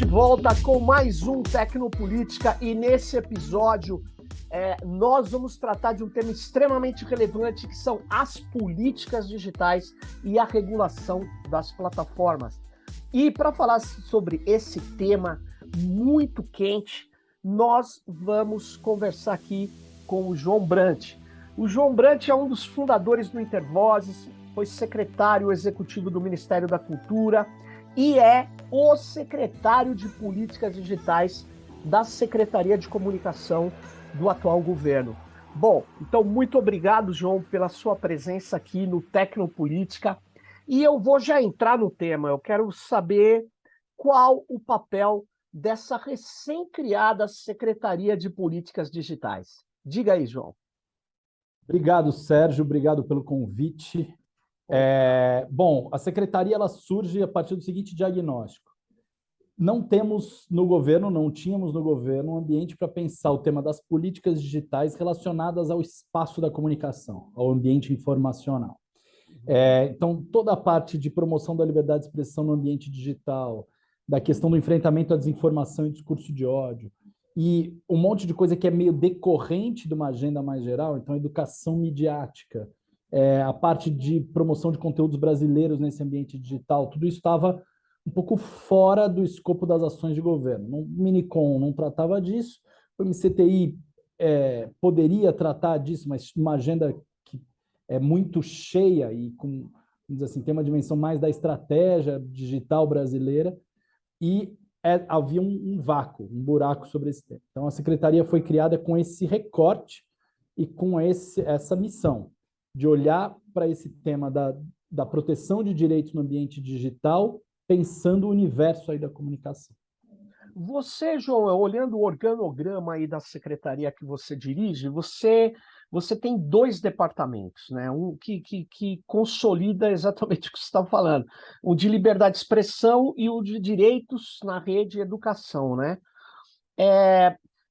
volta com mais um Tecnopolítica e nesse episódio nós vamos tratar de um tema extremamente relevante que são as políticas digitais e a regulação das plataformas. E para falar sobre esse tema muito quente, nós vamos conversar aqui com o João Brant. O João Brant é um dos fundadores do Intervozes, foi secretário executivo do Ministério da Cultura e é o secretário de Políticas Digitais da Secretaria de Comunicação do atual governo. Bom, então muito obrigado, João, pela sua presença aqui no Tecnopolítica. E eu vou já entrar no tema. Eu quero saber qual o papel dessa recém-criada Secretaria de Políticas Digitais. Diga aí, João. Obrigado, Sérgio. Obrigado pelo convite. Bom, a secretaria ela surge a partir do seguinte diagnóstico. Não tínhamos no governo um ambiente para pensar o tema das políticas digitais relacionadas ao espaço da comunicação, ao ambiente informacional. Então, toda a parte de promoção da liberdade de expressão no ambiente digital, da questão do enfrentamento à desinformação e discurso de ódio, e um monte de coisa que é meio decorrente de uma agenda mais geral, então, educação midiática, a parte de promoção de conteúdos brasileiros nesse ambiente digital, tudo isso estava um pouco fora do escopo das ações de governo. O Minicom não tratava disso, o MCTI poderia tratar disso, mas uma agenda que é muito cheia e com, vamos dizer assim, tem uma dimensão mais da estratégia digital brasileira e havia um vácuo, um buraco sobre esse tema. Então, a secretaria foi criada com esse recorte e com essa missão de olhar para esse tema da proteção de direitos no ambiente digital, pensando o universo aí da comunicação. Você, João, olhando o organograma aí da secretaria que você dirige, você tem dois departamentos, né? Um que consolida exatamente o que você está falando, o de liberdade de expressão e o de direitos na rede e educação, né?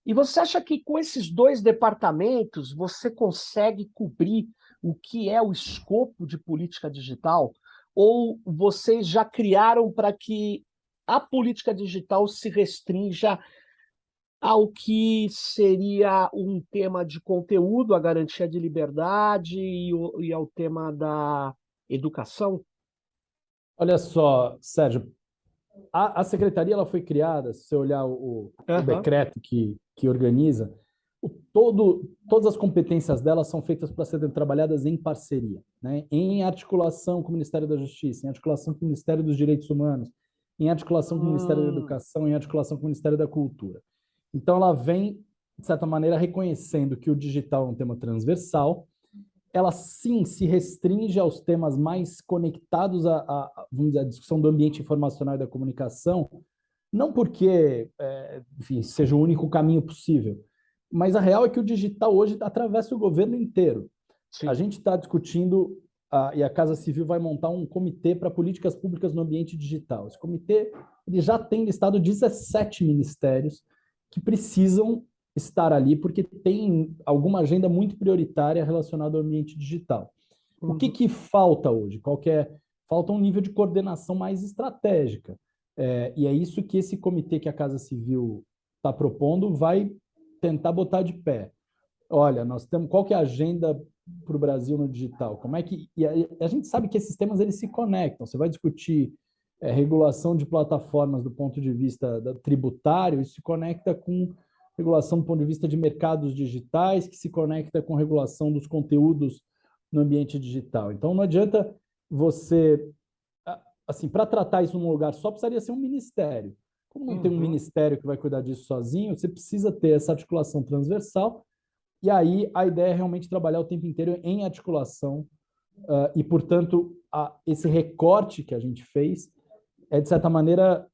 E você acha que com esses dois departamentos você consegue cobrir o que é o escopo de política digital? Ou vocês já criaram para que a política digital se restrinja ao que seria um tema de conteúdo, a garantia de liberdade e ao tema da educação? Olha só, Sérgio, a secretaria ela foi criada, se você olhar o decreto que organiza, todas as competências dela são feitas para serem trabalhadas em parceria, né? Em articulação com o Ministério da Justiça, em articulação com o Ministério dos Direitos Humanos, em articulação com o Ministério da Educação, em articulação com o Ministério da Cultura. Então, ela vem, de certa maneira, reconhecendo que o digital é um tema transversal, ela sim se restringe aos temas mais conectados vamos dizer, à discussão do ambiente informacional e da comunicação, não porque, enfim, seja o único caminho possível, mas a real é que o digital hoje atravessa o governo inteiro. Sim. A gente está discutindo, e a Casa Civil vai montar um comitê para políticas públicas no ambiente digital. Esse comitê ele já tem listado 17 ministérios que precisam estar ali porque tem alguma agenda muito prioritária relacionada ao ambiente digital. O que falta hoje? Falta um nível de coordenação mais estratégica. E é isso que esse comitê que a Casa Civil está propondo vai tentar botar de pé. Olha, nós temos qual que é a agenda para o Brasil no digital? Como é que e a gente sabe que esses temas eles se conectam. Você vai discutir regulação de plataformas do ponto de vista tributário, isso se conecta com regulação do ponto de vista de mercados digitais, que se conecta com regulação dos conteúdos no ambiente digital. Então, não adianta você, assim, para tratar isso num lugar só, precisaria ser um ministério. Como não tem um ministério que vai cuidar disso sozinho, você precisa ter essa articulação transversal, e aí a ideia é realmente trabalhar o tempo inteiro em articulação, e, portanto, esse recorte que a gente fez é, de certa maneira,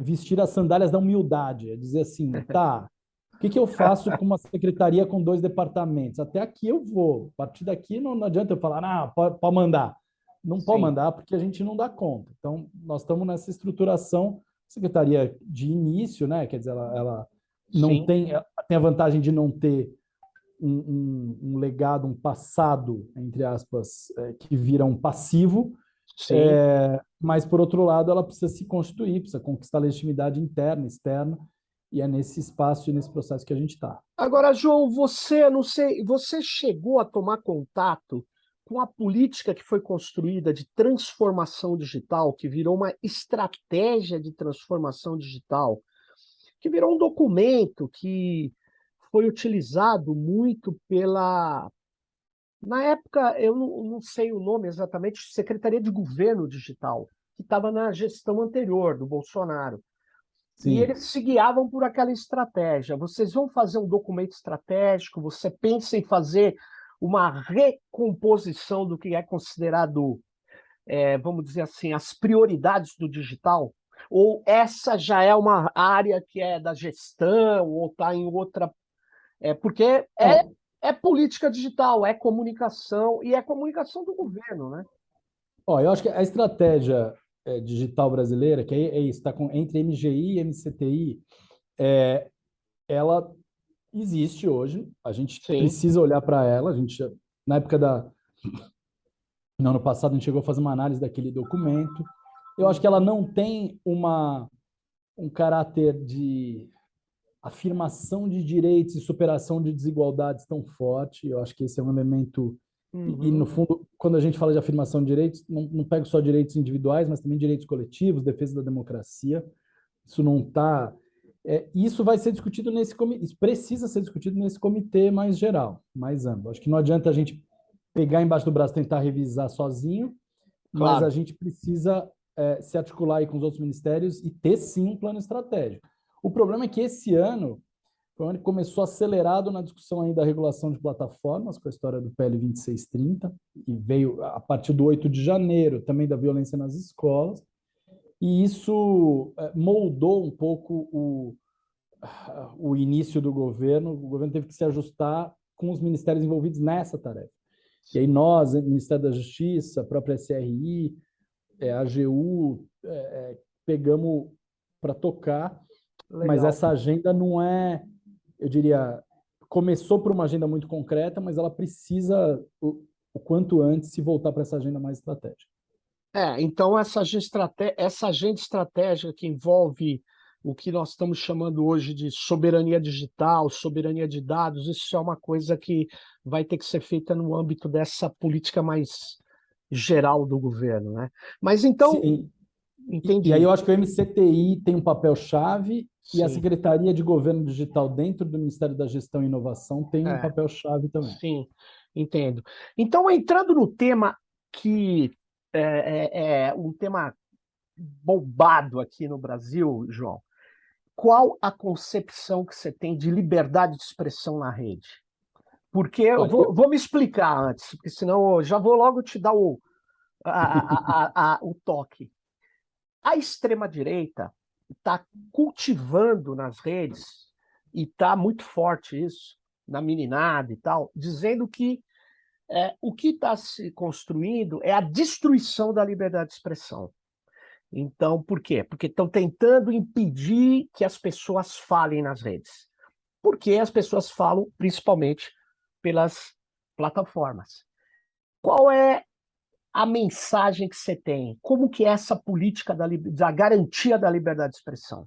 vestir as sandálias da humildade, é dizer assim, tá, o que eu faço com uma secretaria com 2 departamentos? Até aqui eu vou, a partir daqui não adianta eu falar, pode mandar. Não pode mandar porque a gente não dá conta. Então, nós estamos nessa estruturação, secretaria de início, né? Quer dizer, ela não tem a vantagem de não ter um legado, um passado, entre aspas, que vira um passivo, Sim. Mas, por outro lado, ela precisa se constituir, precisa conquistar legitimidade interna, externa, e é nesse espaço e nesse processo que a gente está. Agora, João, não sei, você chegou a tomar contato com a política que foi construída de transformação digital, que virou uma estratégia de transformação digital, que virou um documento que foi utilizado muito na época, eu não sei o nome exatamente, Secretaria de Governo Digital, que estava na gestão anterior do Bolsonaro. E Sim. eles se guiavam por aquela estratégia. Vocês vão fazer um documento estratégico, você pensa em fazer uma recomposição do que é considerado, vamos dizer assim, as prioridades do digital? Ou essa já é uma área que é da gestão, ou está em outra. Porque Não, é política digital, é comunicação, e é comunicação do governo, né? ó, eu acho que a estratégia digital brasileira, que é isso, está entre MGI e MCTI, ela existe hoje, a gente Sim. precisa olhar para ela, a gente, na época no ano passado, a gente chegou a fazer uma análise daquele documento. Eu acho que ela não tem um caráter de afirmação de direitos e superação de desigualdades tão forte. Eu acho que esse é um elemento. No Uhum. fundo, quando a gente fala de afirmação de direitos, não pega só direitos individuais, mas também direitos coletivos, defesa da democracia. Isso não está. Isso vai ser discutido nesse comitê, isso precisa ser discutido nesse comitê mais geral, mais amplo. Acho que não adianta a gente pegar embaixo do braço e tentar revisar sozinho, mas a Claro. gente precisa se articular aí com os outros ministérios e ter sim um plano estratégico. O problema é que esse ano foi um ano que começou acelerado na discussão aí da regulação de plataformas, com a história do PL 2630, e veio a partir do 8 de janeiro também da violência nas escolas, e isso moldou um pouco o início do governo. O governo teve que se ajustar com os ministérios envolvidos nessa tarefa. E aí nós, Ministério da Justiça, a própria SRI, a AGU, pegamos para tocar, mas Legal. essa agenda não é, eu diria, começou por uma agenda muito concreta, mas ela precisa, o quanto antes, se voltar para essa agenda mais estratégica. Então essa agenda estratégica que envolve o que nós estamos chamando hoje de soberania digital, soberania de dados, isso é uma coisa que vai ter que ser feita no âmbito dessa política mais geral do governo, né? Mas então, Sim, e aí entendi. eu acho que o MCTI tem um papel-chave e a Sim, Secretaria de Governo Digital dentro do Ministério da Gestão e Inovação tem um é, papel-chave também. sim, entendo. Então, entrando no tema que é um tema bombado aqui no Brasil, João. Qual a concepção que você tem de liberdade de expressão na rede? Porque eu Olha, vou me explicar antes, porque senão eu já vou logo te dar o toque. A extrema-direita está cultivando nas redes, e está muito forte isso, na meninada e tal, dizendo que o que está se construindo é a destruição da liberdade de expressão. Então, por quê? Porque estão tentando impedir que as pessoas falem nas redes. Porque as pessoas falam principalmente pelas plataformas. Qual é a mensagem que você tem? Como que é essa política da garantia da liberdade de expressão?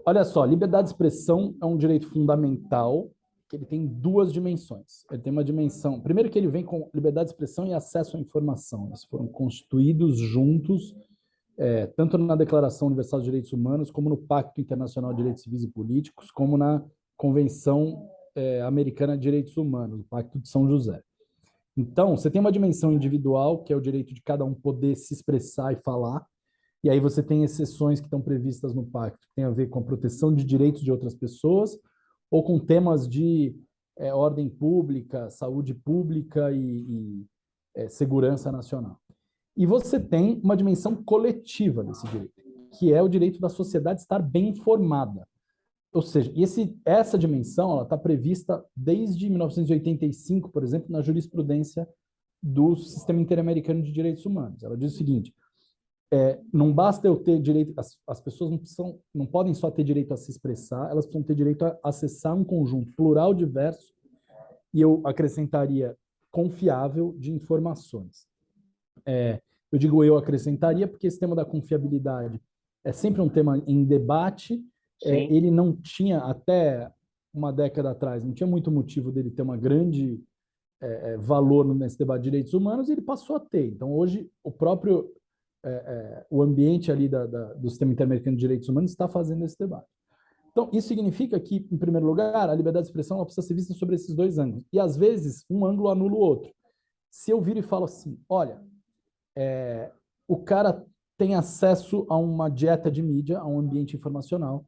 olha só, liberdade de expressão é um direito fundamental que ele tem duas dimensões. Ele tem uma dimensão, primeiro que ele vem com liberdade de expressão e acesso à informação. Eles foram constituídos juntos, tanto na Declaração Universal dos Direitos Humanos, como no Pacto Internacional de Direitos Civis e Políticos, como na Convenção Americana de Direitos Humanos, o Pacto de São José. Então, você tem uma dimensão individual, que é o direito de cada um poder se expressar e falar, e aí você tem exceções que estão previstas no pacto, que tem a ver com a proteção de direitos de outras pessoas, ou com temas de ordem pública, saúde pública e segurança nacional. E você tem uma dimensão coletiva desse direito, que é o direito da sociedade estar bem informada. Ou seja, essa dimensão está prevista desde 1985, por exemplo, na jurisprudência do Sistema Interamericano de Direitos Humanos. Ela diz o seguinte: não basta eu ter direito, as pessoas não podem só ter direito a se expressar, elas precisam ter direito a acessar um conjunto plural, diverso, e eu acrescentaria confiável de informações. Eu digo eu acrescentaria, porque esse tema da confiabilidade é sempre um tema em debate. Ele não tinha, até uma década atrás, não tinha muito motivo dele ter uma grande valor nesse debate de direitos humanos, e ele passou a ter. Então, hoje, o próprio o ambiente ali do sistema interamericano de direitos humanos está fazendo esse debate. Então, isso significa que, em primeiro lugar, a liberdade de expressão ela precisa ser vista sobre esses dois ângulos. E, às vezes, um ângulo anula o outro. Se eu viro e falo assim, olha, o cara tem acesso a uma dieta de mídia, a um ambiente informacional,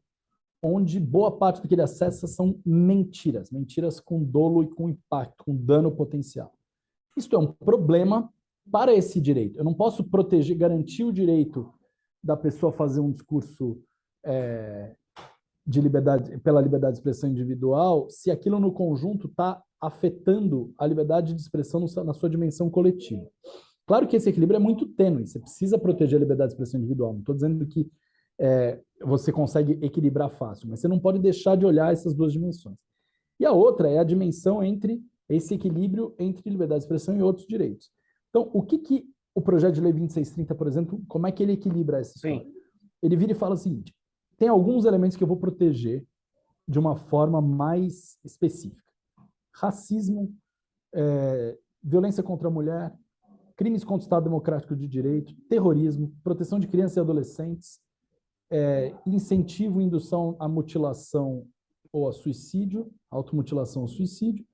onde boa parte do que ele acessa são mentiras, mentiras com dolo e com impacto, com dano potencial. Isso é um problema para esse direito. Eu não posso proteger, garantir o direito da pessoa fazer um discurso de liberdade, pela liberdade de expressão individual, se aquilo no conjunto está afetando a liberdade de expressão na sua dimensão coletiva. Claro que esse equilíbrio é muito tênue, você precisa proteger a liberdade de expressão individual. Não estou dizendo que você consegue equilibrar fácil, mas você não pode deixar de olhar essas duas dimensões. E a outra é a dimensão entre esse equilíbrio entre liberdade de expressão e outros direitos. Então, o que o projeto de lei 2630, por exemplo, como é que ele equilibra essa história? Sim. Ele vira e fala o seguinte, tem alguns elementos que eu vou proteger de uma forma mais específica. Racismo, violência contra a mulher, crimes contra o Estado Democrático de Direito, terrorismo, proteção de crianças e adolescentes, incentivo e indução à mutilação ou a suicídio, automutilação ou suicídio,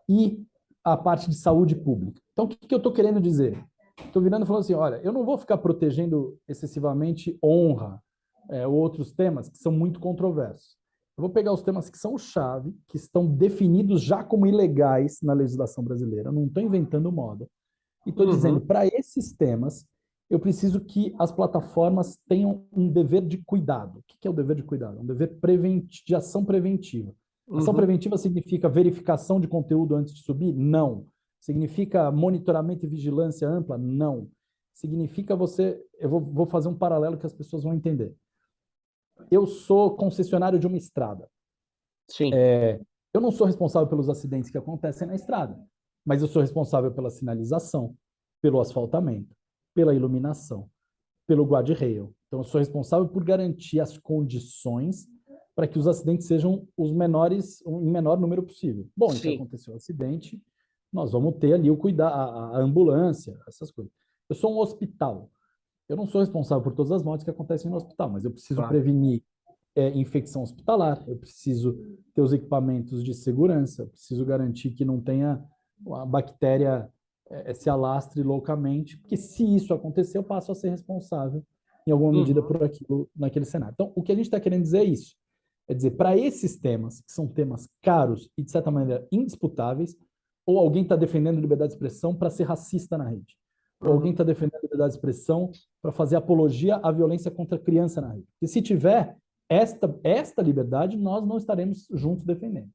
e a parte de saúde pública. Então, o que eu estou querendo dizer? Estou virando e falando assim, olha, eu não vou ficar protegendo excessivamente honra, outros temas que são muito controversos. Eu vou pegar os temas que são chave, que estão definidos já como ilegais na legislação brasileira, eu não estou inventando moda, e estou dizendo, para esses temas, eu preciso que as plataformas tenham um dever de cuidado. O que é o dever de cuidado? Um dever de ação preventiva. Ação preventiva significa verificação de conteúdo antes de subir? Não. Significa monitoramento e vigilância ampla? Não. Significa eu vou fazer um paralelo que as pessoas vão entender. Eu sou concessionário de uma estrada. Sim. Eu não sou responsável pelos acidentes que acontecem na estrada, mas eu sou responsável pela sinalização, pelo asfaltamento, pela iluminação, pelo guardrail. Então, eu sou responsável por garantir as condições para que os acidentes sejam os menores, em menor número possível. Bom, se aconteceu um acidente, nós vamos ter ali o cuidado, a ambulância, essas coisas. Eu sou um hospital. Eu não sou responsável por todas as mortes que acontecem no hospital, mas eu preciso prevenir infecção hospitalar, eu preciso ter os equipamentos de segurança, eu preciso garantir que não tenha a bactéria se alastre loucamente, porque se isso acontecer, eu passo a ser responsável em alguma medida por aquilo naquele cenário. Então, o que a gente está querendo dizer é isso. É dizer, para esses temas, que são temas caros e, de certa maneira, indisputáveis, ou alguém está defendendo liberdade de expressão para ser racista na rede, ou alguém está defendendo liberdade de expressão para fazer apologia à violência contra a criança na rede. E se tiver esta liberdade, nós não estaremos juntos defendendo.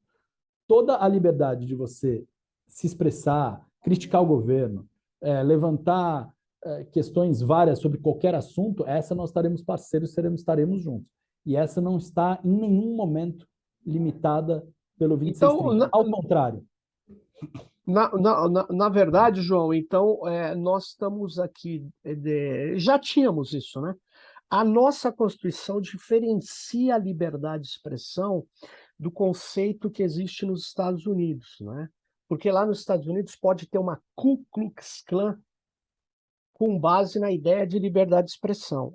Toda a liberdade de você se expressar, criticar o governo, levantar questões várias sobre qualquer assunto, essa nós estaremos parceiros, estaremos juntos. E essa não está em nenhum momento limitada pelo 2630. Então, ao contrário. Na verdade, João, então, nós estamos aqui, já tínhamos isso, né? A nossa Constituição diferencia a liberdade de expressão do conceito que existe nos Estados Unidos, né? Porque lá nos Estados Unidos pode ter uma Ku Klux Klan com base na ideia de liberdade de expressão,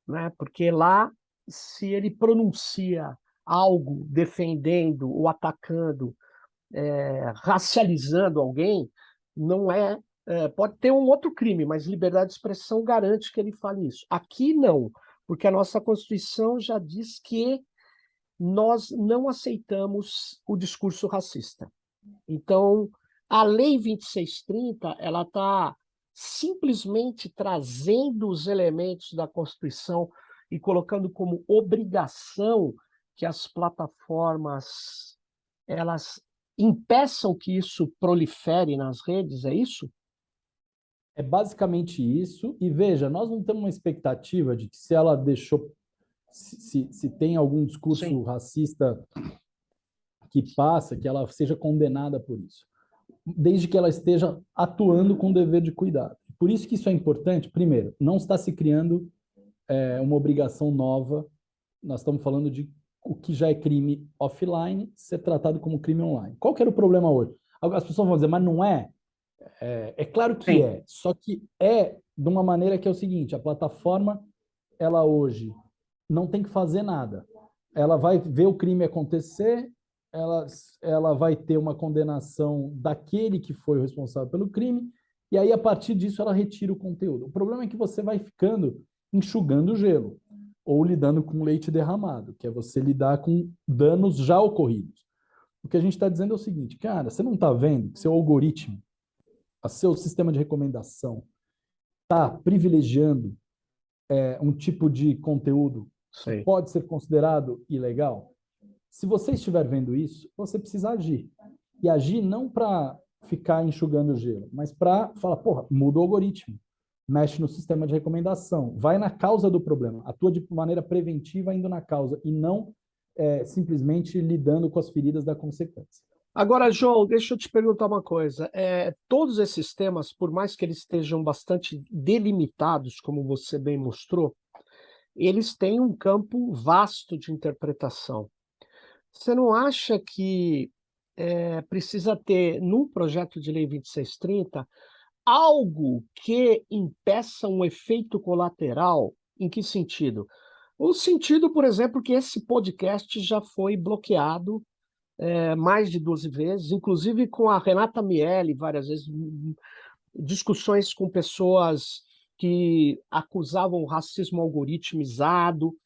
né? Porque lá, se ele pronuncia algo defendendo ou atacando, racializando alguém, não pode ter um outro crime, mas liberdade de expressão garante que ele fale isso. Aqui não, porque a nossa Constituição já diz que nós não aceitamos o discurso racista. Então, a Lei 2630, ela está simplesmente trazendo os elementos da Constituição e colocando como obrigação que as plataformas elas impeçam que isso prolifere nas redes, é isso? É basicamente isso. E veja, nós não temos uma expectativa de que se ela deixou, se tem algum discurso racista que passa, que ela seja condenada por isso, desde que ela esteja atuando com dever de cuidado. por isso que isso é importante. Primeiro, não está se criando uma obrigação nova. Nós estamos falando de o que já é crime offline ser tratado como crime online. Qual que era o problema hoje? As pessoas vão dizer, mas não é? É claro que Sim. é, só que é de uma maneira que é o seguinte, a plataforma, ela hoje não tem que fazer nada. Ela vai ver o crime acontecer, ela vai ter uma condenação daquele que foi o responsável pelo crime, e aí, a partir disso, ela retira o conteúdo. O problema é que você vai ficando enxugando o gelo, ou lidando com leite derramado, que é você lidar com danos já ocorridos. O que a gente está dizendo é o seguinte, cara, você não está vendo que seu algoritmo, o seu sistema de recomendação, está privilegiando um tipo de conteúdo que Sei. pode ser considerado ilegal? Se você estiver vendo isso, você precisa agir. E agir não para ficar enxugando o gelo, mas para falar, porra, muda o algoritmo, mexe no sistema de recomendação, vai na causa do problema, atua de maneira preventiva indo na causa e não simplesmente lidando com as feridas da consequência. Agora, João, deixa eu te perguntar uma coisa. Todos esses temas, por mais que eles estejam bastante delimitados, como você bem mostrou, eles têm um campo vasto de interpretação. Você não acha que precisa ter, no projeto de lei 2630, algo que impeça um efeito colateral? Em que sentido? O sentido, por exemplo, que esse podcast já foi bloqueado mais de 12 vezes, inclusive com a Renata Miele, várias vezes, discussões com pessoas que acusavam o racismo algoritmizado,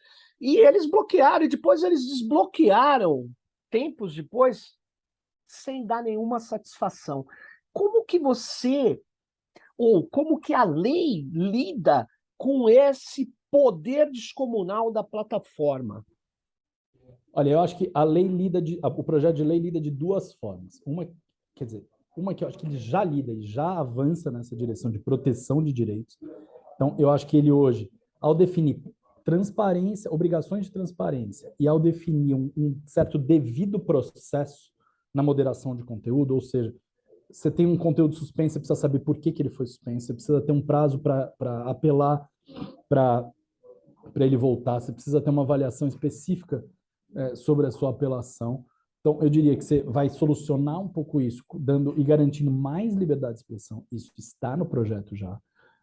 e eles bloquearam, e depois eles desbloquearam, tempos depois, sem dar nenhuma satisfação. Como que você, ou como que a lei lida com esse poder descomunal da plataforma? Olha, eu acho que o projeto de lei lida de duas formas. Uma que eu acho que ele já lida e já avança nessa direção de proteção de direitos. Então, eu acho que ele hoje, ao definir transparência, obrigações de transparência, e ao definir um certo devido processo na moderação de conteúdo, ou seja, você tem um conteúdo suspenso, você precisa saber por que ele foi suspenso, você precisa ter um prazo para apelar para ele voltar, você precisa ter uma avaliação específica sobre a sua apelação. Então, eu diria que você vai solucionar um pouco isso, dando e garantindo mais liberdade de expressão. Isso está no projeto já.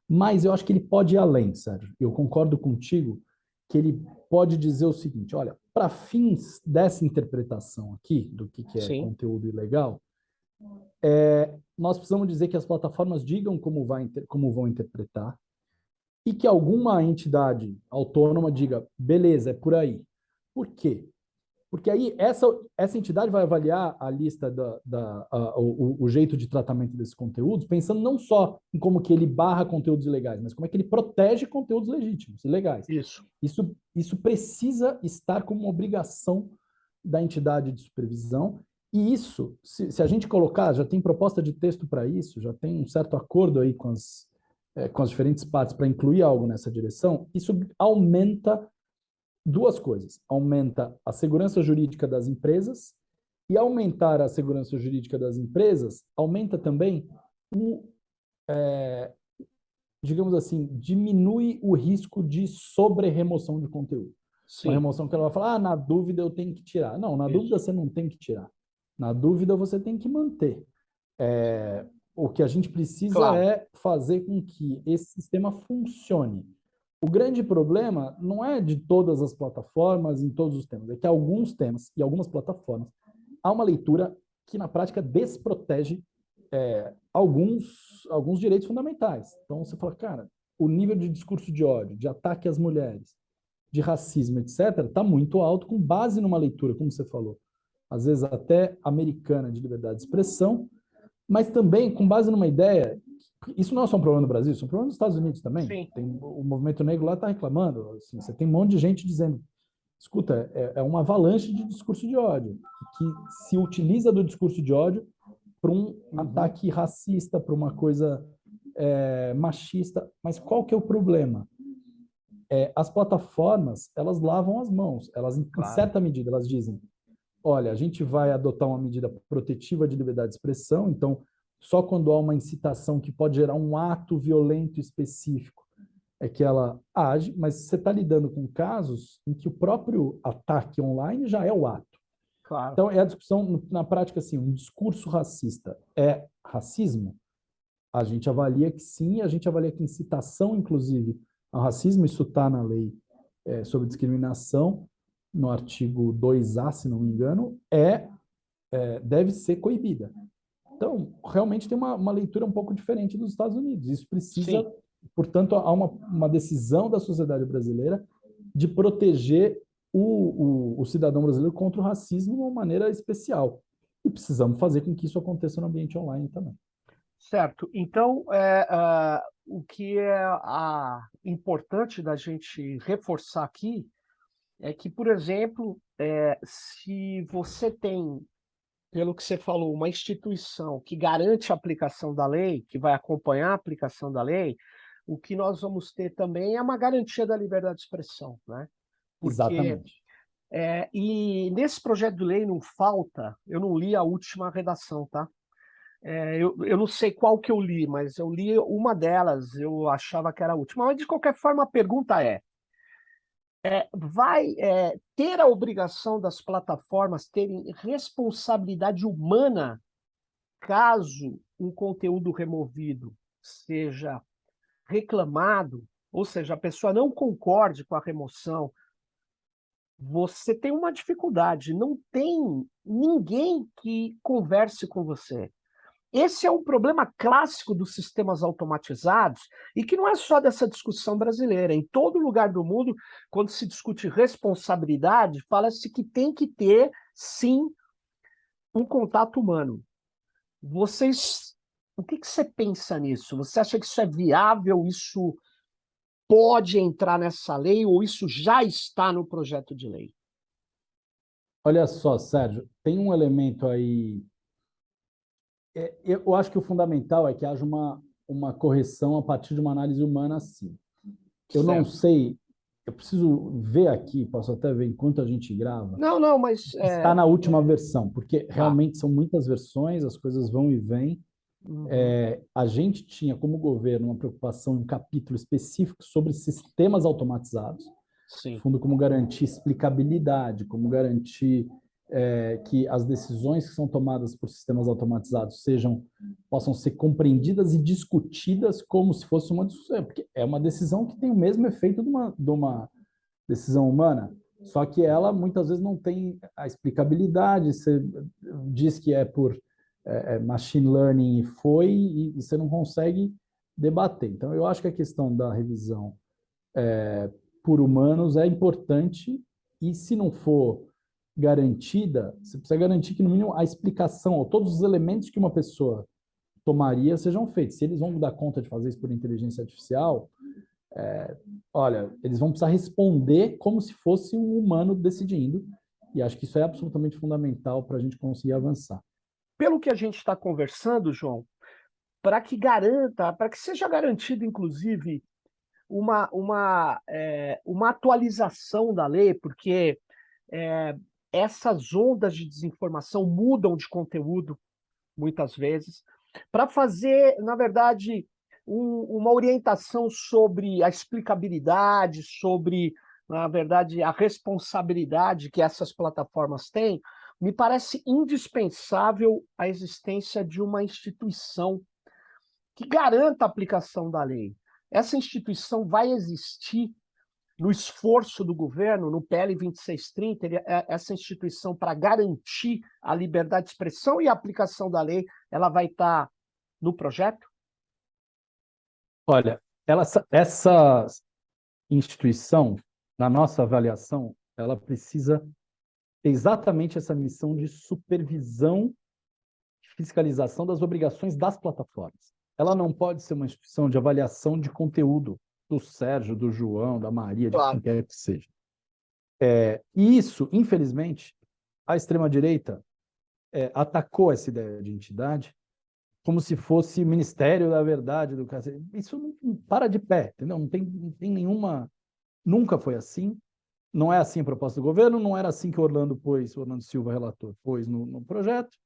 Mas eu acho que ele pode ir além, Sérgio. Eu concordo contigo que ele pode dizer o seguinte, olha, para fins dessa interpretação aqui, do que é Sim. conteúdo ilegal, nós precisamos dizer que as plataformas digam como vão interpretar e que alguma entidade autônoma diga, beleza, é por aí. Por quê? Porque aí essa entidade vai avaliar a lista, o jeito de tratamento desses conteúdos, pensando não só em como que ele barra conteúdos ilegais, mas como é que ele protege conteúdos legítimos, legais. Isso. Isso precisa estar como uma obrigação da entidade de supervisão, e isso, se a gente colocar, já tem proposta de texto para isso, já tem um certo acordo aí com as diferentes partes para incluir algo nessa direção, isso aumenta duas coisas. Aumenta a segurança jurídica das empresas e aumentar a segurança jurídica das empresas aumenta também digamos assim, diminui o risco de sobre-remoção de conteúdo. Sim. Uma remoção que ela vai falar, na dúvida eu tenho que tirar. Não, na dúvida você não tem que tirar. Na dúvida você tem que manter. O que a gente precisa é fazer com que esse sistema funcione. O grande problema não é de todas as plataformas, em todos os temas, é que alguns temas e algumas plataformas há uma leitura que, na prática, desprotege alguns direitos fundamentais. Então, você fala, cara, o nível de discurso de ódio, de ataque às mulheres, de racismo, etc., está muito alto, com base numa leitura, como você falou, às vezes até americana de liberdade de expressão, mas também com base numa ideia. Isso não é só um problema no Brasil, isso é um problema nos Estados Unidos também. O movimento negro lá está reclamando. Assim, você tem um monte de gente dizendo, escuta, é uma avalanche de discurso de ódio, que se utiliza do discurso de ódio para um ataque racista, para uma coisa machista. Mas qual que é o problema? As plataformas, elas lavam as mãos. Elas, em certa medida, elas dizem, olha, a gente vai adotar uma medida protetiva de liberdade de expressão, então só quando há uma incitação que pode gerar um ato violento específico é que ela age, mas você está lidando com casos em que o próprio ataque online já é o ato. Claro. Então, é a discussão, na prática, assim, um discurso racista é racismo? A gente avalia que sim, a gente avalia que incitação, inclusive, ao racismo, isso está na lei sobre discriminação, no artigo 2A, se não me engano, deve ser coibida. Então, realmente tem uma leitura um pouco diferente dos Estados Unidos. Isso precisa, sim, portanto, há uma decisão da sociedade brasileira de proteger o cidadão brasileiro contra o racismo de uma maneira especial. E precisamos fazer com que isso aconteça no ambiente online também. Certo. Então, o que é importante da gente reforçar aqui é que, por exemplo, se você tem, pelo que você falou, uma instituição que garante a aplicação da lei, que vai acompanhar a aplicação da lei, o que nós vamos ter também é uma garantia da liberdade de expressão, né? Porque, exatamente. E nesse projeto de lei não falta, eu não li a última redação, tá? Eu não sei qual que eu li, mas eu li uma delas, eu achava que era a última. Mas, de qualquer forma, a pergunta vai ter a obrigação das plataformas terem responsabilidade humana caso um conteúdo removido seja reclamado, ou seja, a pessoa não concorde com a remoção, você tem uma dificuldade, não tem ninguém que converse com você. Esse é um problema clássico dos sistemas automatizados e que não é só dessa discussão brasileira. Em todo lugar do mundo, quando se discute responsabilidade, fala-se que tem que ter, sim, um contato humano. O que você pensa nisso? Você acha que isso é viável? Isso pode entrar nessa lei ou isso já está no projeto de lei? Olha só, Sérgio, tem um elemento aí. Eu acho que o fundamental é que haja uma correção a partir de uma análise humana, sim. Eu não sei, eu preciso ver aqui, posso até ver enquanto a gente grava. Não, mas... Está na última versão, porque realmente são muitas versões, as coisas vão e vêm. Uhum. A gente tinha, como governo, uma preocupação, um capítulo específico sobre sistemas automatizados. Sim. Fundo como garantir explicabilidade, como garantir que as decisões que são tomadas por sistemas automatizados possam ser compreendidas e discutidas como se fosse uma discussão, porque é uma decisão que tem o mesmo efeito de uma decisão humana, só que ela muitas vezes não tem a explicabilidade, você diz que é por machine learning e você não consegue debater. Então, eu acho que a questão da revisão por humanos é importante e, se não for garantida, você precisa garantir que, no mínimo, a explicação, ou todos os elementos que uma pessoa tomaria sejam feitos. Se eles vão dar conta de fazer isso por inteligência artificial, olha, eles vão precisar responder como se fosse um humano decidindo, e acho que isso é absolutamente fundamental para a gente conseguir avançar. Pelo que a gente está conversando, João, para que seja garantido, inclusive, uma atualização da lei, porque essas ondas de desinformação mudam de conteúdo, muitas vezes, para fazer, na verdade, uma orientação sobre a explicabilidade, sobre, na verdade, a responsabilidade que essas plataformas têm, me parece indispensável a existência de uma instituição que garanta a aplicação da lei. Essa instituição vai existir no esforço do governo, no PL 2630, essa instituição para garantir a liberdade de expressão e a aplicação da lei, ela vai estar no projeto? Olha, essa instituição, na nossa avaliação, ela precisa ter exatamente essa missão de supervisão e fiscalização das obrigações das plataformas. Ela não pode ser uma instituição de avaliação de conteúdo do Sérgio, do João, da Maria, de quem quer que seja. E isso, infelizmente, a extrema-direita atacou essa ideia de entidade como se fosse Ministério da Verdade do cacete. Isso não para de pé, entendeu? Não tem nenhuma... Nunca foi assim. Não é assim a proposta do governo, não era assim que o Orlando Silva, relator, pôs no projeto.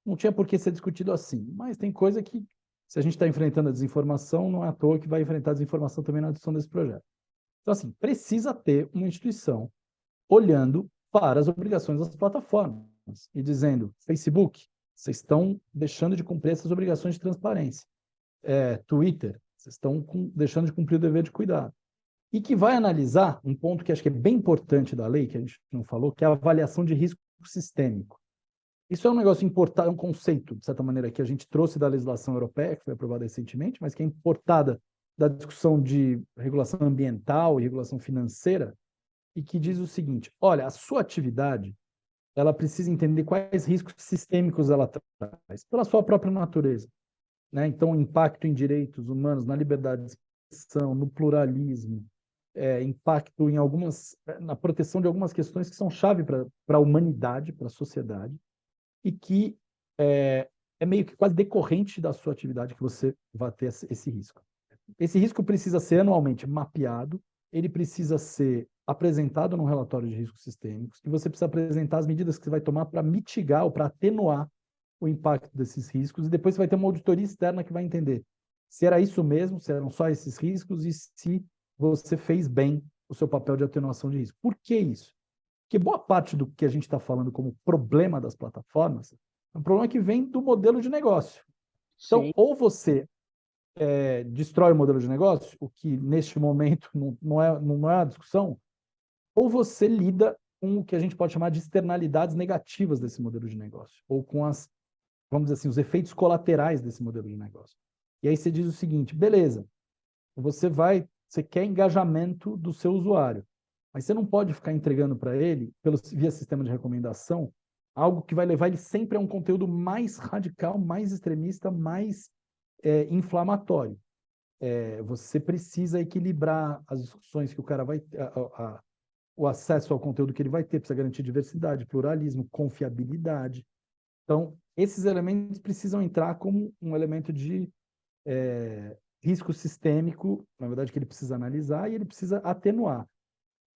não tinha por que ser discutido assim. Mas tem coisa que, se a gente está enfrentando a desinformação, não é à toa que vai enfrentar a desinformação também na discussão desse projeto. Então, assim, precisa ter uma instituição olhando para as obrigações das plataformas e dizendo, Facebook, vocês estão deixando de cumprir essas obrigações de transparência. Twitter, vocês estão deixando de cumprir o dever de cuidado. E que vai analisar um ponto que acho que é bem importante da lei, que a gente não falou, que é a avaliação de risco sistêmico. Isso é um negócio importante, é um conceito, de certa maneira, que a gente trouxe da legislação europeia, que foi aprovada recentemente, mas que é importada da discussão de regulação ambiental e regulação financeira, e que diz o seguinte, olha, a sua atividade, ela precisa entender quais riscos sistêmicos ela traz, pela sua própria natureza. Né? Então, impacto em direitos humanos, na liberdade de expressão, no pluralismo, impacto na proteção de algumas questões que são chave para a humanidade, para a sociedade, e que é meio que quase decorrente da sua atividade que você vai ter esse risco. Esse risco precisa ser anualmente mapeado, ele precisa ser apresentado num relatório de riscos sistêmicos, e você precisa apresentar as medidas que você vai tomar para mitigar ou para atenuar o impacto desses riscos, e depois você vai ter uma auditoria externa que vai entender se era isso mesmo, se eram só esses riscos, e se você fez bem o seu papel de atenuação de risco. Por que isso? Porque boa parte do que a gente está falando como problema das plataformas é um problema que vem do modelo de negócio. Então, Sim. ou você destrói o modelo de negócio, o que neste momento não é a discussão, ou você lida com o que a gente pode chamar de externalidades negativas desse modelo de negócio, ou com vamos dizer assim, os efeitos colaterais desse modelo de negócio. E aí você diz o seguinte, beleza, você quer engajamento do seu usuário, mas você não pode ficar entregando para ele, via sistema de recomendação, algo que vai levar ele sempre a um conteúdo mais radical, mais extremista, mais inflamatório. Você precisa equilibrar as discussões que o cara vai ter, o acesso ao conteúdo que ele vai ter, precisa garantir diversidade, pluralismo, confiabilidade. Então, esses elementos precisam entrar como um elemento de risco sistêmico, na verdade, que ele precisa analisar e ele precisa atenuar.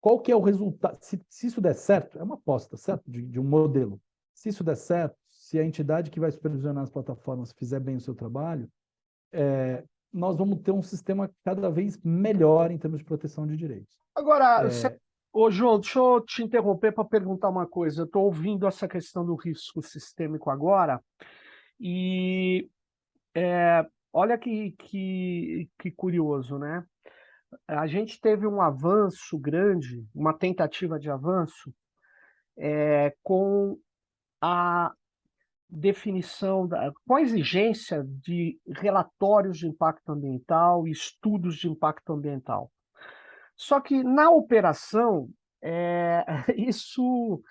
Qual que é o resultado? Se isso der certo, é uma aposta, certo? De um modelo. Se isso der certo, se a entidade que vai supervisionar as plataformas fizer bem o seu trabalho, nós vamos ter um sistema cada vez melhor em termos de proteção de direitos. Agora, ô João, deixa eu te interromper para perguntar uma coisa. Eu estou ouvindo essa questão do risco sistêmico agora, e olha que curioso, né? A gente teve um avanço grande, uma tentativa de avanço, com a definição, com a exigência de relatórios de impacto ambiental e estudos de impacto ambiental. Só que na operação, isso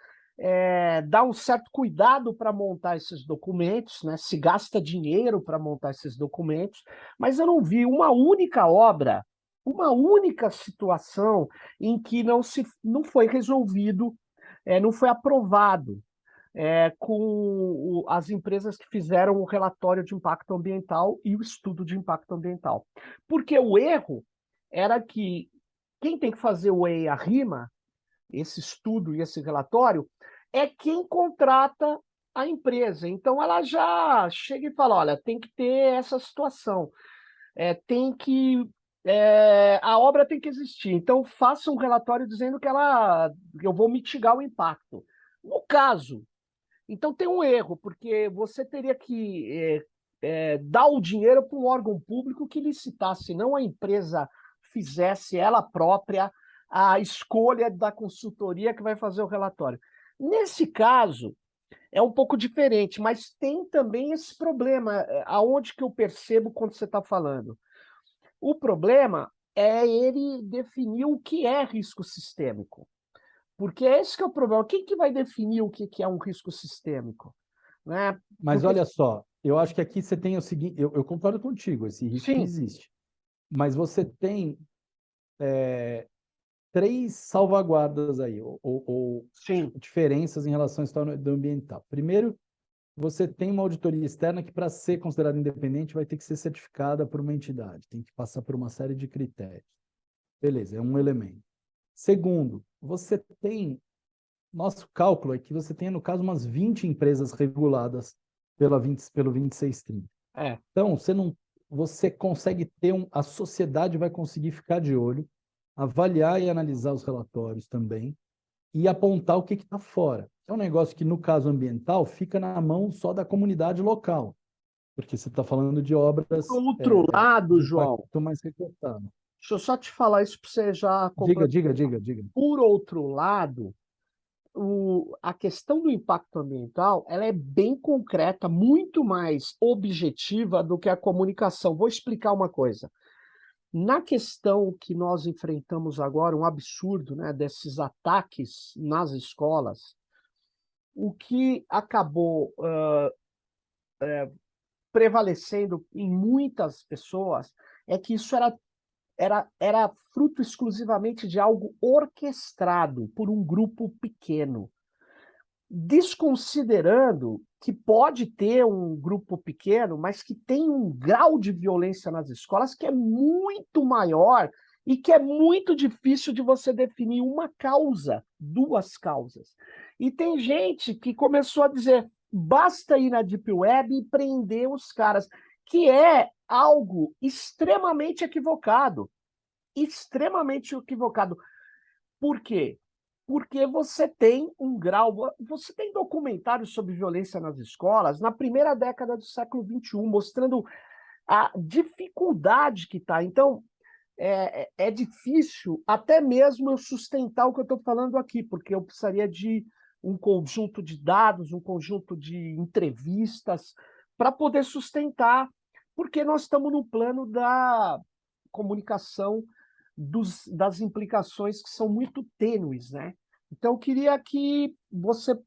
dá um certo cuidado para montar esses documentos, né? Se gasta dinheiro para montar esses documentos, mas eu não vi uma única obra, uma única situação em que não foi resolvido, não foi aprovado com as empresas que fizeram o relatório de impacto ambiental e o estudo de impacto ambiental. Porque o erro era que quem tem que fazer o EIA-RIMA, esse estudo e esse relatório, é quem contrata a empresa. Então, ela já chega e fala, olha, tem que ter essa situação, a obra tem que existir. Então, faça um relatório dizendo que eu vou mitigar o impacto. No caso, então tem um erro, porque você teria que dar o dinheiro para um órgão público que licitasse, não a empresa fizesse ela própria a escolha da consultoria que vai fazer o relatório. Nesse caso, é um pouco diferente, mas tem também esse problema, aonde que eu percebo quando você está falando. O problema é ele definir o que é risco sistêmico. Porque esse que é o problema. Quem que vai definir o que é um risco sistêmico? Né? Mas olha só, eu acho que aqui você tem o seguinte, eu concordo contigo, esse risco Sim. existe. Mas você tem 3 salvaguardas aí, ou diferenças em relação à história do ambiental. Primeiro, você tem uma auditoria externa que, para ser considerada independente, vai ter que ser certificada por uma entidade, tem que passar por uma série de critérios. Beleza, é um elemento. Segundo, você tem, nosso cálculo é que você tem, no caso, umas 20 empresas reguladas pelo 2630. É. Então, você consegue ter a sociedade vai conseguir ficar de olho, avaliar e analisar os relatórios também e apontar o que está fora. É um negócio que, no caso ambiental, fica na mão só da comunidade local, porque você está falando de obras Por outro lado, de João, impacto mais recortado. deixa eu só te falar isso para você já Diga, completar. diga. Por outro lado, a questão do impacto ambiental ela é bem concreta, muito mais objetiva do que a comunicação. Vou explicar uma coisa. Na questão que nós enfrentamos agora, um absurdo, né, desses ataques nas escolas, o que acabou prevalecendo em muitas pessoas é que isso era fruto exclusivamente de algo orquestrado por um grupo pequeno, desconsiderando que pode ter um grupo pequeno, mas que tem um grau de violência nas escolas que é muito maior e que é muito difícil de você definir uma causa, duas causas. E tem gente que começou a dizer, basta ir na Deep Web e prender os caras, que é algo extremamente equivocado. Extremamente equivocado. Por quê? Porque você tem um grau. Você tem documentários sobre violência nas escolas na primeira década do século XXI, mostrando a dificuldade que está. Então, é difícil até mesmo eu sustentar o que eu estou falando aqui, porque eu precisaria de um conjunto de dados, um conjunto de entrevistas para poder sustentar, porque nós estamos no plano da comunicação das implicações que são muito tênues, né? Então, eu queria que você,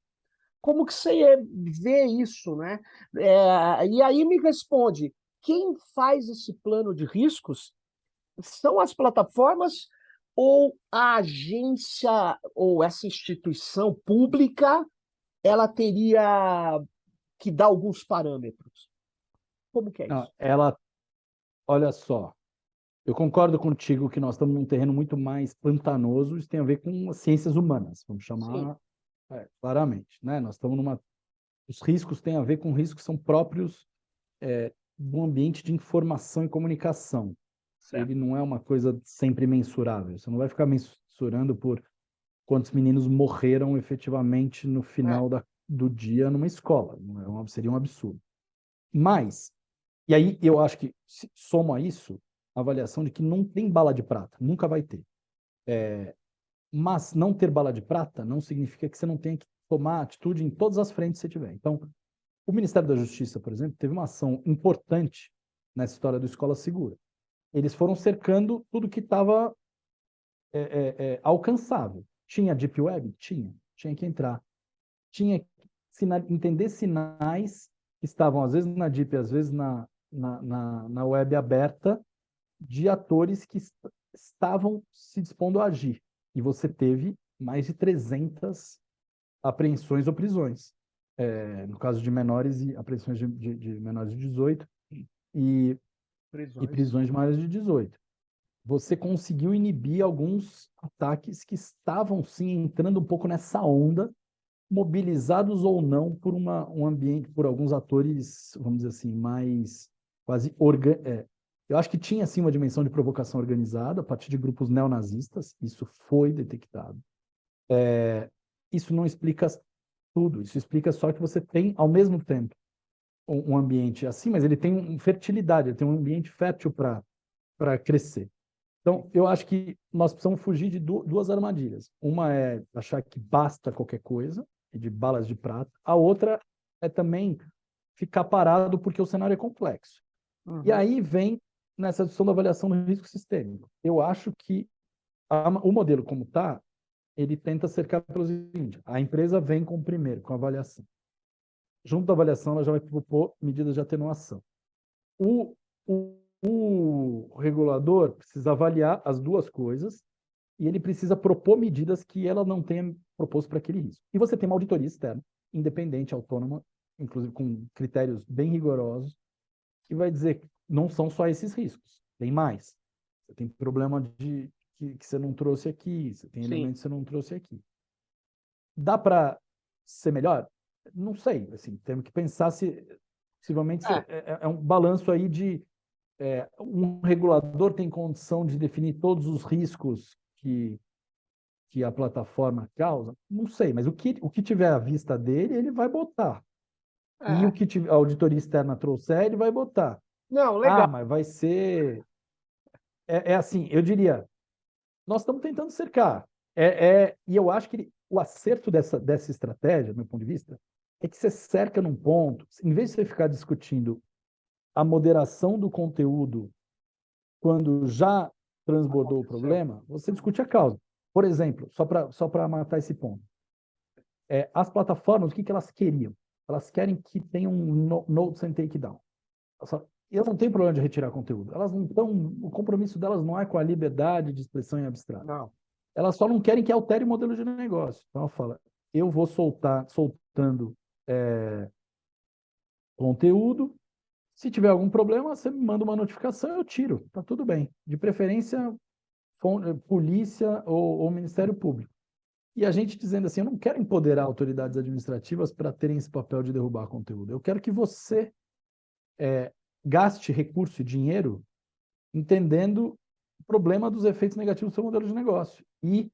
como que você vê isso, né? E aí me responde, quem faz esse plano de riscos são as plataformas ou a agência ou essa instituição pública, ela teria que dar alguns parâmetros? Como que é Não, isso? olha só, eu concordo contigo que nós estamos num terreno muito mais pantanoso, isso tem a ver com as ciências humanas, vamos Sim, chamar claramente, né? Nós estamos os riscos têm a ver com riscos que são próprios do ambiente de informação e comunicação. certo. Ele não é uma coisa sempre mensurável. Você não vai ficar mensurando por quantos meninos morreram efetivamente no É, final do dia numa escola. Seria um absurdo. Mas, e aí eu acho que soma isso a avaliação de que não tem bala de prata, nunca vai ter. Mas não ter bala de prata não significa que você não tenha que tomar atitude em todas as frentes que você tiver. Então, o Ministério da Justiça, por exemplo, teve uma ação importante nessa história do Escola Segura. Eles foram cercando tudo que estava alcançável. Tinha Deep Web? Tinha que entrar. Tinha que entender sinais que estavam, às vezes, na Deep, às vezes na web aberta, de atores que estavam se dispondo a agir. E você teve mais de 300 apreensões ou prisões. No caso de menores, e apreensões de menores de 18 e prisões. prisões de maiores de 18. Você conseguiu inibir alguns ataques que estavam, sim, entrando um pouco nessa onda, mobilizados ou não por um ambiente, por alguns atores, vamos dizer assim, mais quase eu acho que tinha, sim, uma dimensão de provocação organizada a partir de grupos neonazistas, isso foi detectado. Isso não explica tudo, isso explica só que você tem, ao mesmo tempo, um ambiente assim, mas ele tem fertilidade, ele tem um ambiente fértil para crescer. Então, eu acho que nós precisamos fugir de duas armadilhas. Uma é achar que basta qualquer coisa, e de balas de prata. A outra é também ficar parado porque o cenário é complexo. E Uhum. aí vem nessa discussão da avaliação do risco sistêmico. Eu acho que o modelo como está, ele tenta cercar pelo seguinte, a empresa vem com o primeiro, com a avaliação. Junto da avaliação, ela já vai propor medidas de atenuação. O regulador precisa avaliar as duas coisas e ele precisa propor medidas que ela não tenha proposto para aquele risco. E você tem uma auditoria externa, independente, autônoma, inclusive com critérios bem rigorosos, que vai dizer que não são só esses riscos, tem mais. Você tem problema que você não trouxe aqui, você tem Sim. elementos que você não trouxe aqui. Dá para ser melhor? Não sei, assim, temos que pensar se, possivelmente, é um balanço aí de um regulador tem condição de definir todos os riscos que a plataforma causa? Não sei, mas o que tiver à vista dele, ele vai botar. E o que a auditoria externa trouxer, ele vai botar. Não, legal. Mas vai ser... assim, eu diria, nós estamos tentando cercar. E eu acho que o acerto dessa estratégia, do meu ponto de vista, é que você cerca num ponto, em vez de você ficar discutindo a moderação do conteúdo quando já transbordou o problema, você discute a causa. Por exemplo, só para matar esse ponto, as plataformas, o que elas queriam? Elas querem que tenha um notes and takedown. Elas não têm problema de retirar conteúdo. Elas não estão, o compromisso delas não é com a liberdade de expressão em abstrato. Não. Elas só não querem que altere o modelo de negócio. Então ela fala, eu vou soltando conteúdo. Se tiver algum problema, você me manda uma notificação, eu tiro. Tá tudo bem. De preferência, polícia ou Ministério Público. E a gente dizendo assim, eu não quero empoderar autoridades administrativas para terem esse papel de derrubar conteúdo. Eu quero que você gaste recurso e dinheiro entendendo o problema dos efeitos negativos do seu modelo de negócio e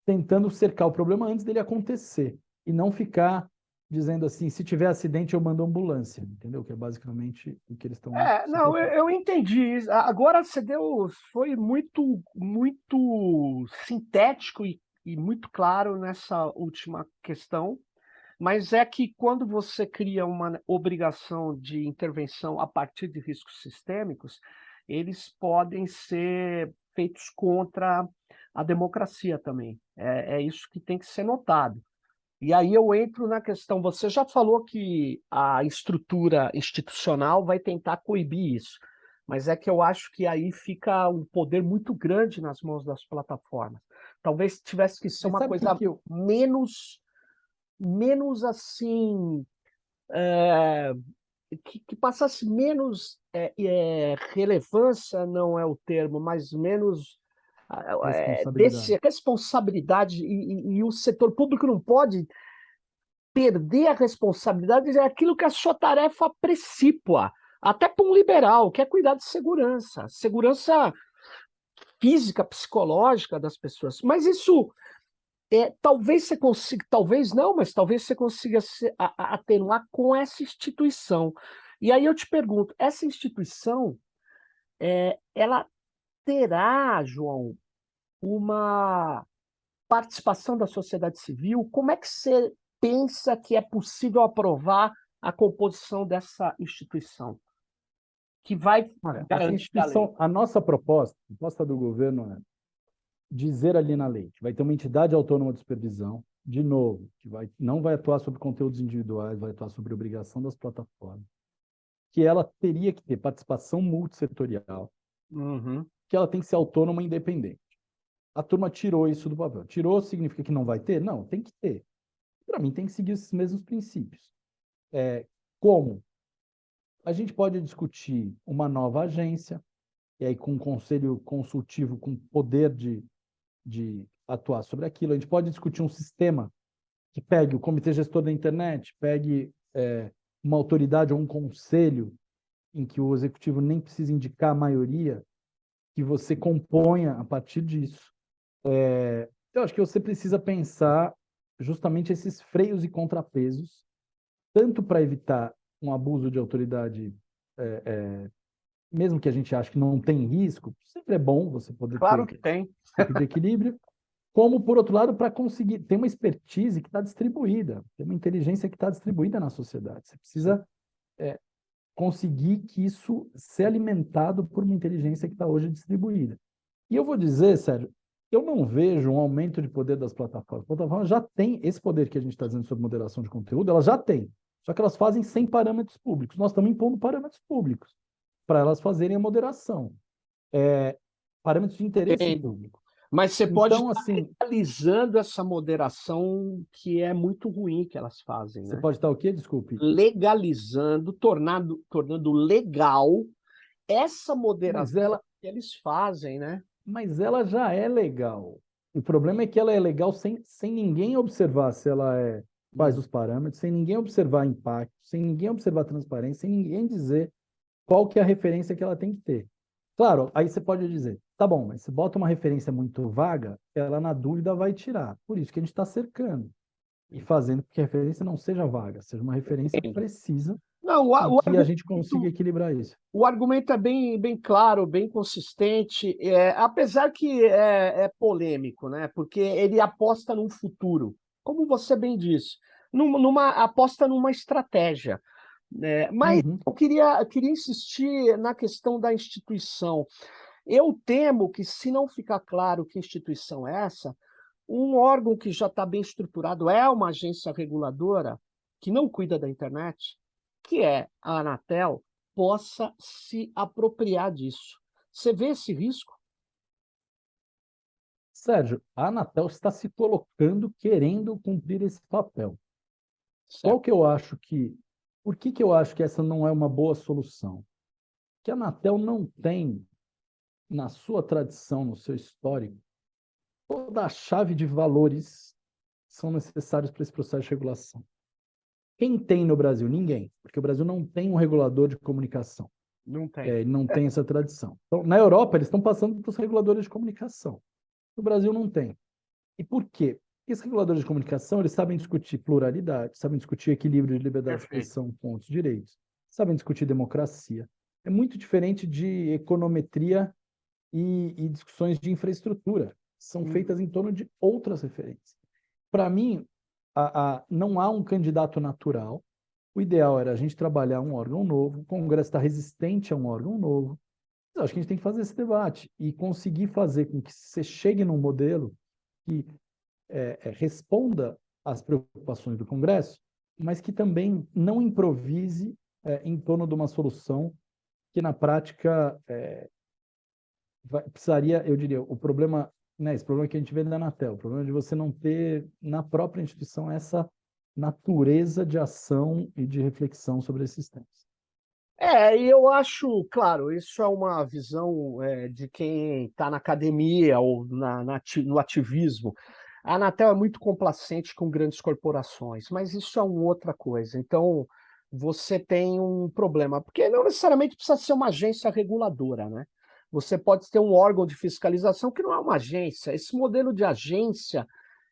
tentando cercar o problema antes dele acontecer e não ficar dizendo assim, se tiver acidente eu mando ambulância, entendeu? Que é basicamente o que eles estão... Não, eu entendi. Agora você foi muito, muito sintético e muito claro nessa última questão, mas é que quando você cria uma obrigação de intervenção a partir de riscos sistêmicos, eles podem ser feitos contra a democracia também. É isso que tem que ser notado. E aí eu entro na questão, você já falou que a estrutura institucional vai tentar coibir isso, mas é que eu acho que aí fica um poder muito grande nas mãos das plataformas. Talvez tivesse que ser uma coisa menos assim, que passasse menos relevância, não é o termo, mas menos responsabilidade, e o setor público não pode perder a responsabilidade é aquilo que a sua tarefa precipua, até para um liberal, que é cuidar de segurança física, psicológica das pessoas. Mas isso talvez você consiga, talvez não, mas talvez você consiga atenuar com essa instituição. E aí eu te pergunto, essa instituição, ela terá, João, uma participação da sociedade civil? Como é que você pensa que é possível aprovar a composição dessa instituição? Que vai garantir a lei? A nossa proposta do governo é dizer ali na lei que vai ter uma entidade autônoma de supervisão, de novo, que não vai atuar sobre conteúdos individuais, vai atuar sobre obrigação das plataformas, que ela teria que ter participação multissetorial, que ela tem que ser autônoma e independente. A turma tirou isso do papel. Tirou significa que não vai ter? Não, tem que ter. Para mim, tem que seguir esses mesmos princípios. Como? A gente pode discutir uma nova agência, e aí com um conselho consultivo com poder de atuar sobre aquilo. A gente pode discutir um sistema que pegue o comitê gestor da internet, pegue uma autoridade ou um conselho em que o executivo nem precisa indicar a maioria, que você componha a partir disso. Eu acho que você precisa pensar justamente esses freios e contrapesos, tanto para evitar um abuso de autoridade, mesmo que a gente ache que não tem risco, sempre é bom você poder claro que tem de equilíbrio, como, por outro lado, para conseguir ter uma expertise que está distribuída, ter uma inteligência que está distribuída na sociedade. Você precisa conseguir que isso seja alimentado por uma inteligência que está hoje distribuída. E eu vou dizer, Sérgio, eu não vejo um aumento de poder das plataformas. As plataformas já têm esse poder que a gente está dizendo sobre moderação de conteúdo, elas já têm. Só que elas fazem sem parâmetros públicos. Nós estamos impondo parâmetros públicos para elas fazerem a moderação. Parâmetros de interesse público. Mas você pode estar legalizando essa moderação que é muito ruim que elas fazem. Você pode estar o quê? Desculpe. Legalizando, tornando legal essa moderação que eles fazem, né? Mas ela já é legal. O problema é que ela é legal sem ninguém observar se ela é faz os parâmetros, sem ninguém observar impacto, sem ninguém observar transparência, sem ninguém dizer qual que é a referência que ela tem que ter. Claro, aí você pode dizer, tá bom, mas se bota uma referência muito vaga, ela na dúvida vai tirar. Por isso que a gente está cercando e fazendo com que a referência não seja vaga, seja uma referência precisa Não, e que a gente consiga equilibrar isso. o argumento é bem claro, bem consistente, apesar que é polêmico, né? Porque ele aposta num futuro, como você bem disse, aposta numa estratégia. Mas Uhum. eu queria insistir na questão da instituição. Eu temo que, se não ficar claro que instituição é essa, um órgão que já está bem estruturado é uma agência reguladora que não cuida da internet, que é a Anatel, possa se apropriar disso. Você vê esse risco? Sérgio, a Anatel está se colocando querendo cumprir esse papel. Qual Certo. que eu acho que... Por que eu acho que essa não é uma boa solução? Que a Anatel não tem, na sua tradição, no seu histórico, toda a chave de valores que são necessários para esse processo de regulação. Quem tem no Brasil? Ninguém, porque o Brasil não tem um regulador de comunicação. Não tem. Ele não tem essa tradição. Então, na Europa, eles estão passando para os reguladores de comunicação. No Brasil, não tem. E por quê? Porque esses reguladores de comunicação, eles sabem discutir pluralidade, sabem discutir equilíbrio de liberdade de Perfeito. expressão com outros direitos, sabem discutir democracia. É muito diferente de econometria e discussões de infraestrutura. São feitas em torno de outras referências. Para mim, não há um candidato natural. O ideal era a gente trabalhar um órgão novo, o Congresso está resistente a um órgão novo. Mas acho que a gente tem que fazer esse debate e conseguir fazer com que você chegue num modelo que responda às preocupações do Congresso, mas que também não improvise em torno de uma solução que, na prática, precisaria, eu diria, o problema, né, esse problema que a gente vê na Anatel, o problema de você não ter na própria instituição essa natureza de ação e de reflexão sobre esses temas. E eu acho, claro, isso é uma visão de quem está na academia ou no ativismo. A Anatel é muito complacente com grandes corporações, mas isso é uma outra coisa. Então, você tem um problema, porque não necessariamente precisa ser uma agência reguladora, né? Você pode ter um órgão de fiscalização que não é uma agência. Esse modelo de agência,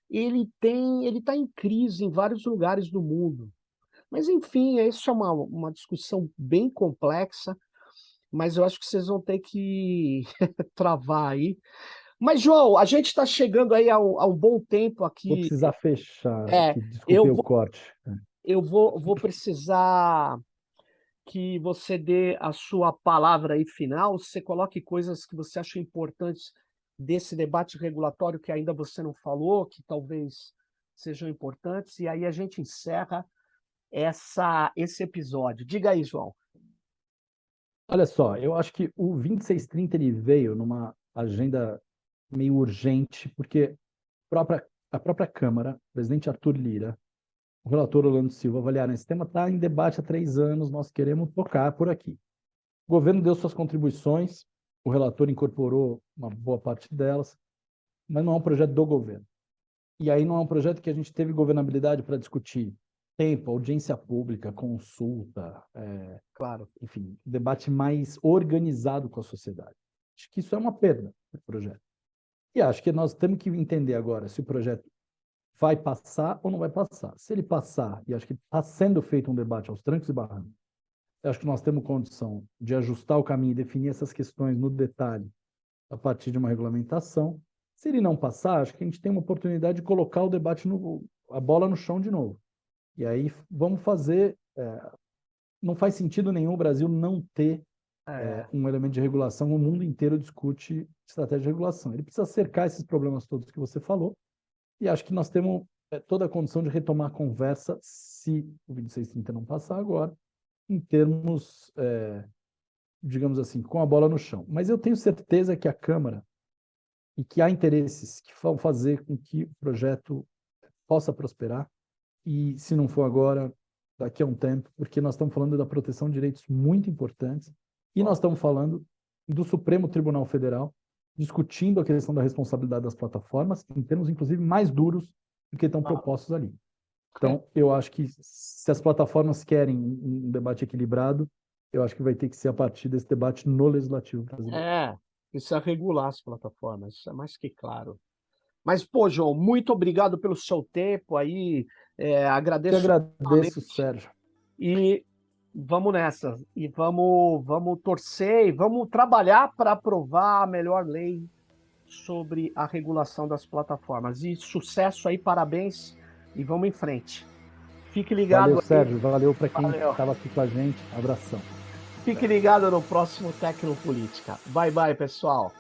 ele está em crise em vários lugares do mundo. Mas, enfim, isso é uma discussão bem complexa, mas eu acho que vocês vão ter que travar aí. Mas, João, a gente está chegando aí a um bom tempo Vou aqui. precisar fechar É, aqui, eu desculpe o vou, corte. eu vou precisar que você dê a sua palavra aí final, você coloque coisas que você acha importantes desse debate regulatório que ainda você não falou, que talvez sejam importantes, e aí a gente encerra esse episódio. Diga aí, João. Olha só, eu acho que o 2630 ele veio numa agenda meio urgente, porque a própria Câmara, o presidente Arthur Lira, o relator Orlando Silva avaliaram esse tema, está em debate há 3 anos, nós queremos tocar por aqui. O governo deu suas contribuições, o relator incorporou uma boa parte delas, mas não é um projeto do governo. E aí não é um projeto que a gente teve governabilidade para discutir tempo, audiência pública, consulta, Claro. enfim, debate mais organizado com a sociedade. Acho que isso é uma perda do projeto. E acho que nós temos que entender agora se o projeto vai passar ou não vai passar. Se ele passar, e acho que está sendo feito um debate aos trancos e barrancos, acho que nós temos condição de ajustar o caminho e definir essas questões no detalhe a partir de uma regulamentação. Se ele não passar, acho que a gente tem uma oportunidade de colocar o debate, a bola no chão de novo. E aí vamos fazer... não faz sentido nenhum o Brasil não ter um elemento de regulação. O mundo inteiro discute estratégia de regulação. Ele precisa cercar esses problemas todos que você falou, e acho que nós temos toda a condição de retomar a conversa, se o 2630 não passar agora, em termos, digamos assim, com a bola no chão. Mas eu tenho certeza que a Câmara, e que há interesses que vão fazer com que o projeto possa prosperar, e se não for agora, daqui a um tempo, porque nós estamos falando da proteção de direitos muito importantes, e nós estamos falando do Supremo Tribunal Federal, discutindo a questão da responsabilidade das plataformas, em termos, inclusive, mais duros do que estão propostos ali. Então, eu acho que se as plataformas querem um debate equilibrado, eu acho que vai ter que ser a partir desse debate no legislativo brasileiro. Precisa regular as plataformas, isso é mais que claro. Mas, pô, João, muito obrigado pelo seu tempo aí, Eu agradeço agradeço, Sérgio. e vamos nessa, e vamos torcer e vamos trabalhar para aprovar a melhor lei sobre a regulação das plataformas. E sucesso aí, parabéns e vamos em frente. Fique ligado Valeu, aí. Sérgio. Valeu para quem Valeu. estava aqui com a gente. Abração. Fique ligado no próximo Tecnopolítica. Bye, bye, pessoal.